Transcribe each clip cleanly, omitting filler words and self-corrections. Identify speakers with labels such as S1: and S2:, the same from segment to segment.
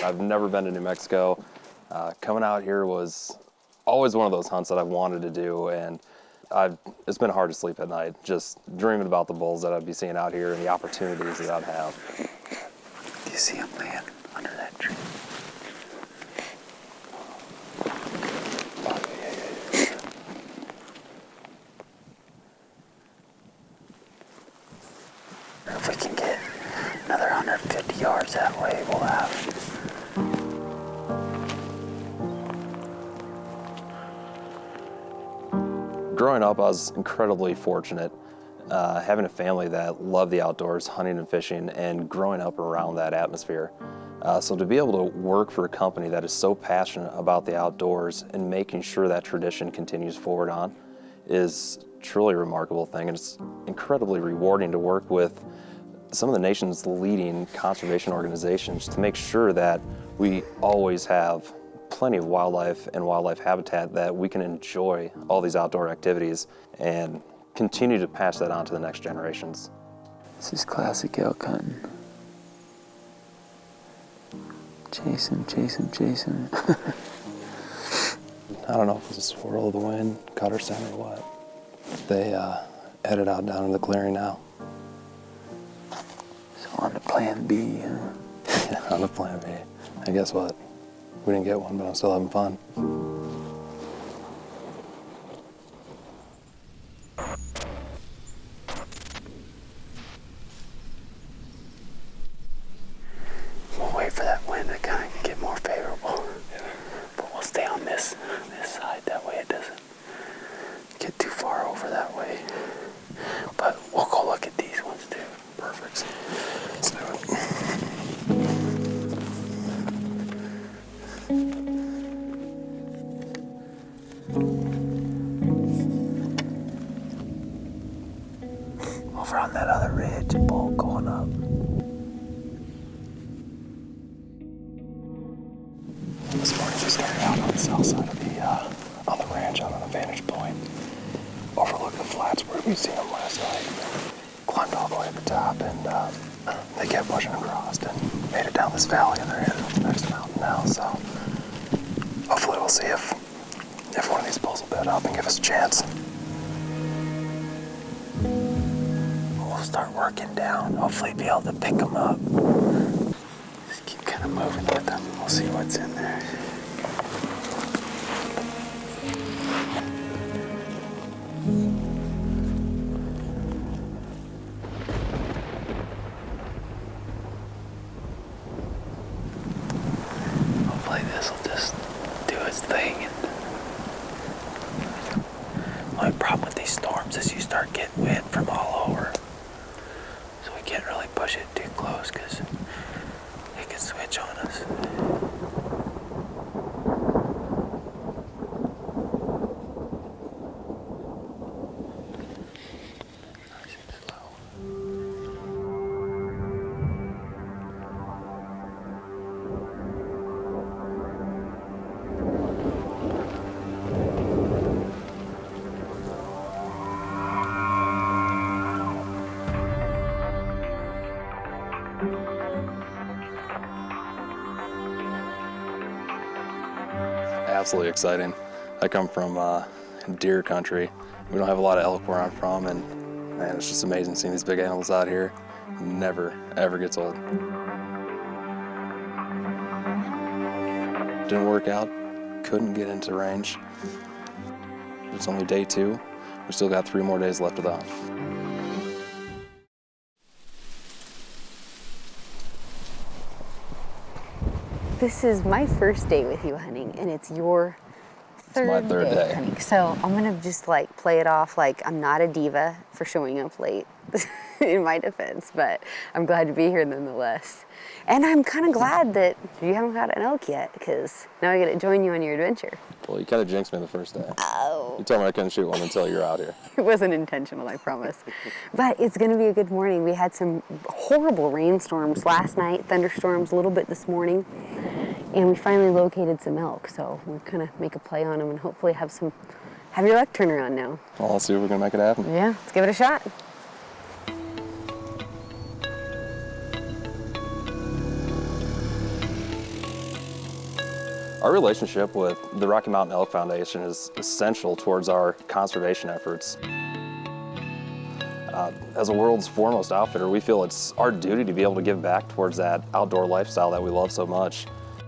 S1: I've never been to New Mexico. Coming out here was always one of those hunts that I've wanted to do, and it's been hard to sleep at night, just dreaming about the bulls that I'd be seeing out here and the opportunities that I'd have.
S2: Do you see them laying under that tree? If we can get another 150 yards that way, we'll have.
S1: Growing up, I was incredibly fortunate, having a family that loved the outdoors, hunting and fishing, and growing up around that atmosphere. So to be able to work for a company that is so passionate about the outdoors and making sure that tradition continues forward on is truly a remarkable thing, and it's incredibly rewarding to work with some of the nation's leading conservation organizations to make sure that we always have plenty of wildlife and wildlife habitat that we can enjoy all these outdoor activities and continue to pass that on to the next generations.
S2: This is classic elk hunting. Chase him, chase him, chase him.
S1: I don't know if it was a swirl of the wind, caught her scent or what. They headed out down in the clearing now.
S2: So on to plan B, huh?
S1: Yeah, on to plan B. And guess what? We didn't get one, but I'm still having fun.
S2: We'll wait for that wind to kind of get more favorable. Yeah. But we'll stay on this side, that way it doesn't get too far over that way. But we'll go look at these ones too.
S1: Perfect. Let's do it.
S2: Over on that other ridge, a bull going up.
S1: This morning we started out on the south side of on the ranch, out on a vantage point, overlooking the flats where we'd seen them last night. Climbed all the way to the top, and they kept pushing across and made it down this valley, and they're headed up the next mountain now. So hopefully we'll see if one of these bulls will bed up and give us a chance.
S2: We'll start working down. Hopefully be able to pick them up. Just keep kind of moving with them. We'll see what's in there. Hopefully this will just do its thing. The only problem with these storms is you start getting wind from all over. So we can't really push it too close because it can switch on us. Nice and slow.
S1: Absolutely exciting. I come from deer country. We don't have a lot of elk where I'm from, and man, it's just amazing seeing these big animals out here. Never, ever gets old. Didn't work out, couldn't get into range. It's only day 2. We still got 3 more days left of the hunt.
S3: This is my first day with you hunting, and it's your
S1: my third day
S3: hunting. So I'm gonna just like play it off like I'm not a diva for showing up late, in my defense, but I'm glad to be here nonetheless. And I'm kind of glad that you haven't got an elk yet, because now I get to join you on your adventure.
S1: Well, you kind of jinxed me the first day.
S3: Oh.
S1: You told me I couldn't shoot one until you're out here.
S3: It wasn't intentional, I promise. But it's going to be a good morning. We had some horrible rainstorms last night, thunderstorms a little bit this morning, and we finally located some elk. So we're going to make a play on them and hopefully have your luck turn around now.
S1: Well, let's see if we're going to make it happen.
S3: Yeah, let's give it a shot.
S1: Our relationship with the Rocky Mountain Elk Foundation is essential towards our conservation efforts. As the world's foremost outfitter, we feel it's our duty to be able to give back towards that outdoor lifestyle that we love so much.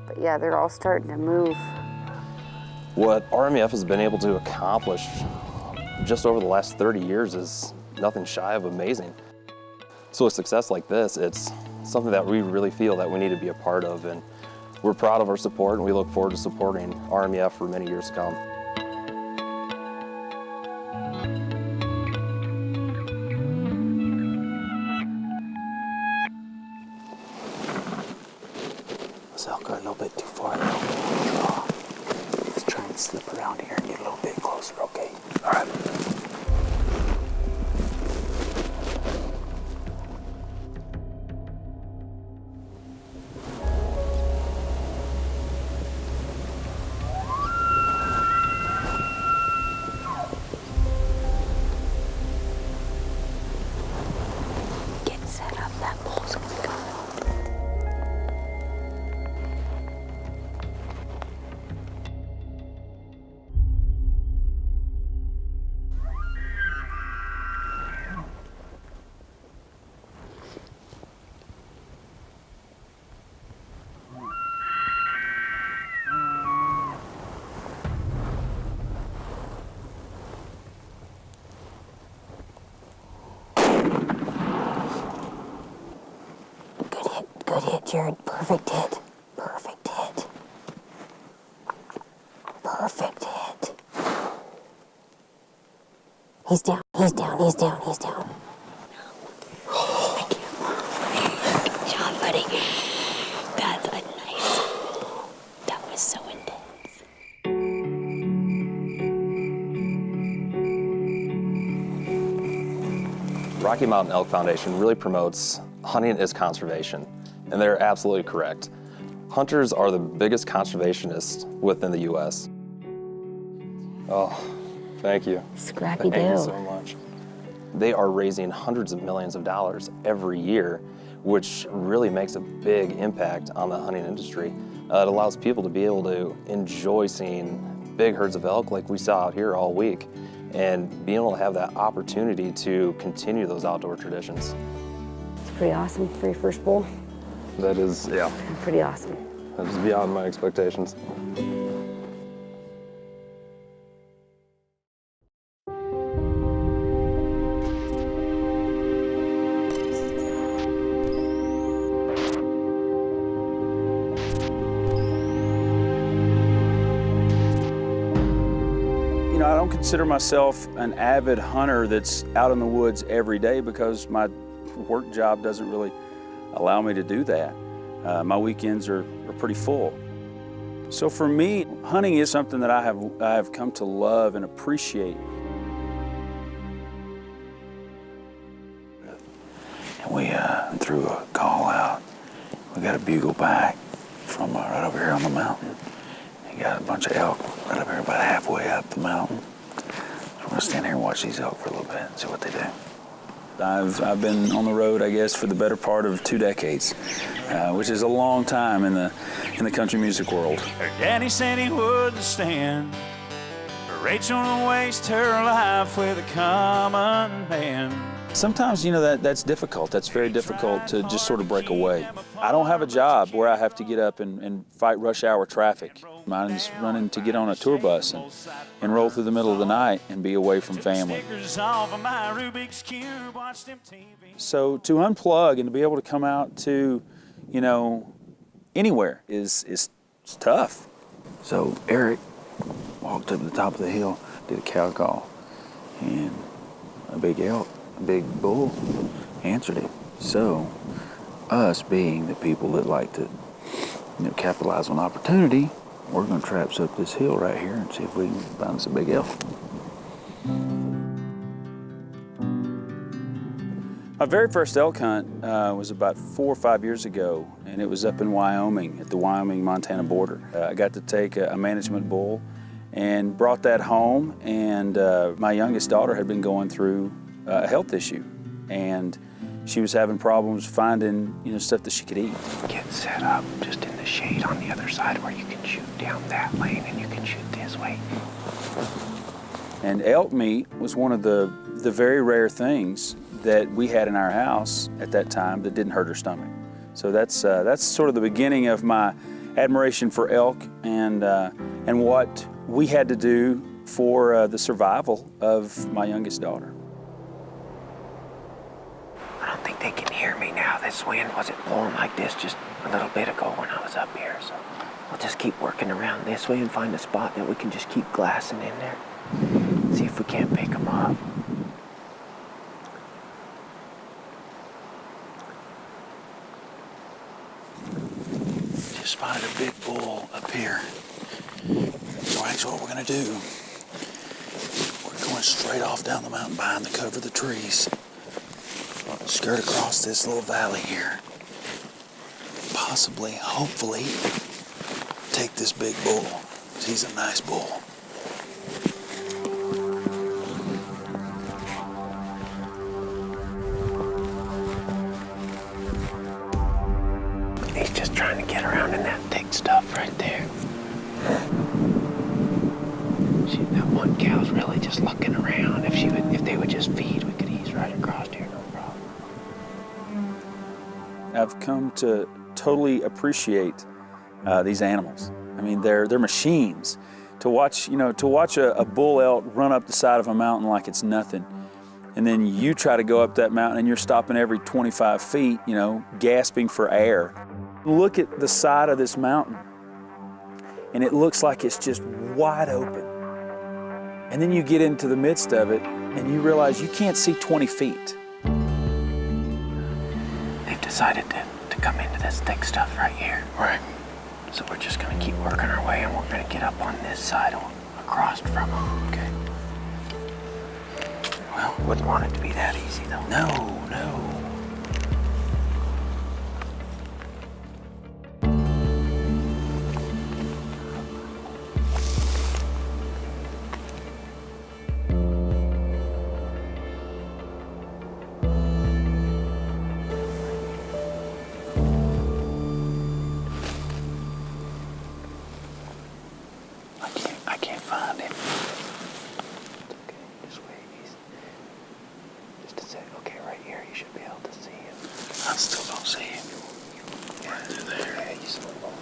S3: But yeah, they're all starting to move.
S1: What RMEF has been able to accomplish just over the last 30 years is nothing shy of amazing. So a success like this, it's something that we really feel that we need to be a part of, and we're proud of our support, and we look forward to supporting RMEF for many years to come.
S2: This elk got a little bit too far now. Let's try and slip around here and get a little bit closer, okay? All right.
S3: Get set up, that bull's gonna come. Good hit, Jared. Perfect hit. Perfect hit. Perfect hit. He's down, he's down, he's down, he's down. Thank you. Good job, buddy. That's a nice. That was so intense.
S1: Rocky Mountain Elk Foundation really promotes hunting as conservation, and they're absolutely correct. Hunters are the biggest conservationists within the U.S. Oh, thank you.
S3: Scrappy
S1: Thank you
S3: do.
S1: so much. They are raising hundreds of millions of dollars every year, which really makes a big impact on the hunting industry. It allows people to be able to enjoy seeing big herds of elk like we saw out here all week, and being able to have that opportunity to continue those outdoor traditions.
S3: It's pretty awesome for your first bull.
S1: That is, yeah,
S3: Pretty awesome.
S1: that is beyond my expectations.
S4: You know, I don't consider myself an avid hunter that's out in the woods every day because my work job doesn't really allow me to do that. My weekends are pretty full. So for me, hunting is something that I have come to love and appreciate.
S2: And we threw a call out. We got a bugle back from right over here on the mountain. We got a bunch of elk right up here about halfway up the mountain. So we're gonna stand here and watch these elk for a little bit and see what they do.
S4: I've been on the road, I guess, for the better part of 2 decades, which is a long time in the country music world.
S5: Her daddy said he wouldn't stand Rachel to waste her life with a common man.
S4: Sometimes, you know, that's difficult. That's very difficult to just sort of break away. I don't have a job where I have to get up and fight rush hour traffic. Mine's running to get on a tour bus and roll through the middle of the night and be away from family. So to unplug and to be able to come out to, you know, anywhere is tough.
S2: So Eric walked up to the top of the hill, did a cow call, and a big elk, a big bull answered it. So us being the people that like to, you know, capitalize on opportunity, we're gonna traps up this hill right here and see if we can find us a big elk.
S4: My very first elk hunt was about 4 or 5 years ago, and it was up in Wyoming at the Wyoming-Montana border. I got to take a management bull and brought that home, and my youngest daughter had been going through a health issue, and she was having problems finding, you know, stuff that she could eat.
S2: Get set up just in there. the shade on the other side where you can shoot down that lane and you can shoot this way.
S4: And elk meat was one of the very rare things that we had in our house at that time that didn't hurt her stomach. So that's sort of the beginning of my admiration for elk and what we had to do for the survival of my youngest daughter.
S2: I don't think they can hear me now. This wind wasn't blowing like this just a little bit ago when I was up here. So we'll just keep working around this way and find a spot that we can just keep glassing in there. See if we can't pick them up.
S5: Just spotted a big bull up here. So actually what we're gonna do, we're going straight off down the mountain behind the cover of the trees. Skirt across this little valley here. Possibly, hopefully, take this big bull. He's a nice bull.
S2: He's just trying to get around in that thick stuff right there. See, that one cow's really just looking around. If they would just feed, we could ease right across here, no problem.
S4: I've come to totally appreciate these animals. I mean, they're machines. To watch a bull elk run up the side of a mountain like it's nothing, and then you try to go up that mountain and you're stopping every 25 feet, gasping for air. Look at the side of this mountain, and it looks like it's just wide open. And then you get into the midst of it, and you realize you can't see 20 feet.
S2: They've decided to come into this thick stuff right here.
S5: Right.
S2: So we're just gonna keep working our way, and we're gonna get up on this side across from them.
S5: Okay. Well,
S2: Wouldn't want it to be that easy though.
S5: no. I can't find him.
S2: Okay, just wait. Just a sec. Okay, right here, you should be able to see him.
S5: I still don't see him. Right through there.
S2: Yeah, he's a little.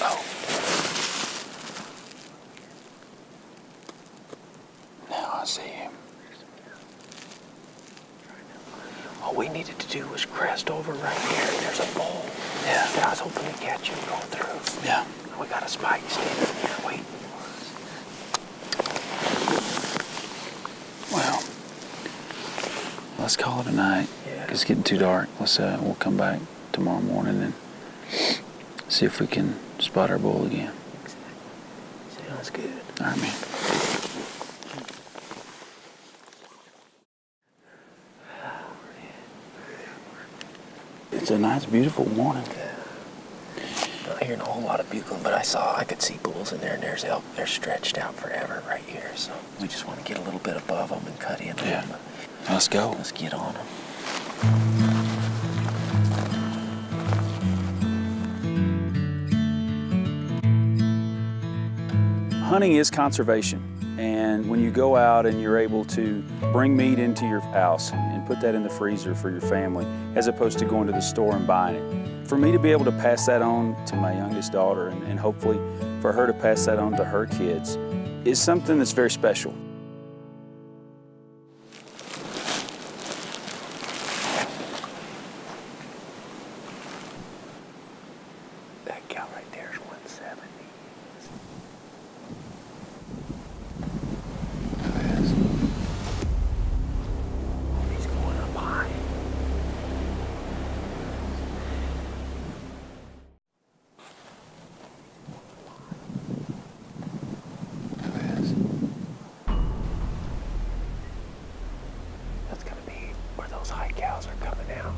S5: Oh. Now I see him.
S2: All we needed to do was crest over right here. There's a bull.
S5: Yeah.
S2: That I was hoping to catch him going through.
S5: Yeah.
S2: We got a spike standing here waiting for us.
S5: Well, let's call it a night.
S2: Yeah.
S5: It's getting too dark. We'll come back tomorrow morning and see if we can spot our bull again.
S2: Sounds good.
S5: All right, man. It's a nice, beautiful morning.
S2: Not hearing a whole lot of bugling, but I could see bulls in there, and there's elk. They're stretched out forever right here, so we just want to get a little bit above them and cut in.
S5: Yeah.
S2: On them.
S5: Let's go.
S2: Let's get on them.
S4: Hunting is conservation, and when you go out and you're able to bring meat into your house and put that in the freezer for your family, as opposed to going to the store and buying it, for me to be able to pass that on to my youngest daughter and hopefully for her to pass that on to her kids is something that's very special.
S2: That cow right there is 170. He's going up high. That's gonna be where those high cows are coming out.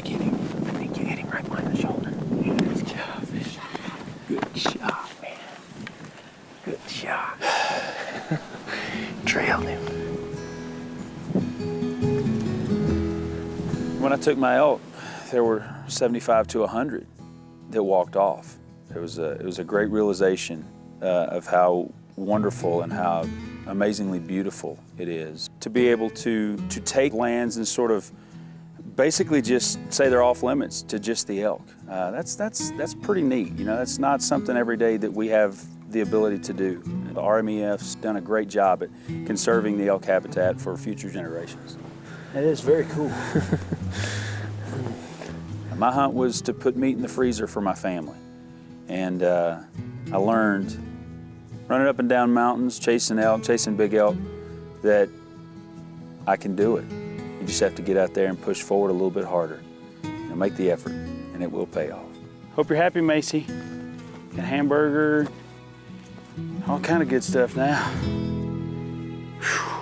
S2: Get him. I think you hit him right behind the shoulder. Good job, fish. Good shot, man. Good shot. Trailed him.
S4: When I took my elk, there were 75 to 100 that walked off. It was a great realization of how wonderful and how amazingly beautiful it is to be able to take lands and sort of basically just say they're off limits to just the elk. That's pretty neat. You know, that's not something every day that we have the ability to do. The RMEF's done a great job at conserving the elk habitat for future generations.
S5: It is very cool.
S4: My hunt was to put meat in the freezer for my family. And I learned running up and down mountains, chasing elk, chasing big elk, that I can do it. You just have to get out there and push forward a little bit harder. You know, make the effort, and it will pay off. Hope you're happy, Macey. Got a hamburger, all kind of good stuff now. Whew.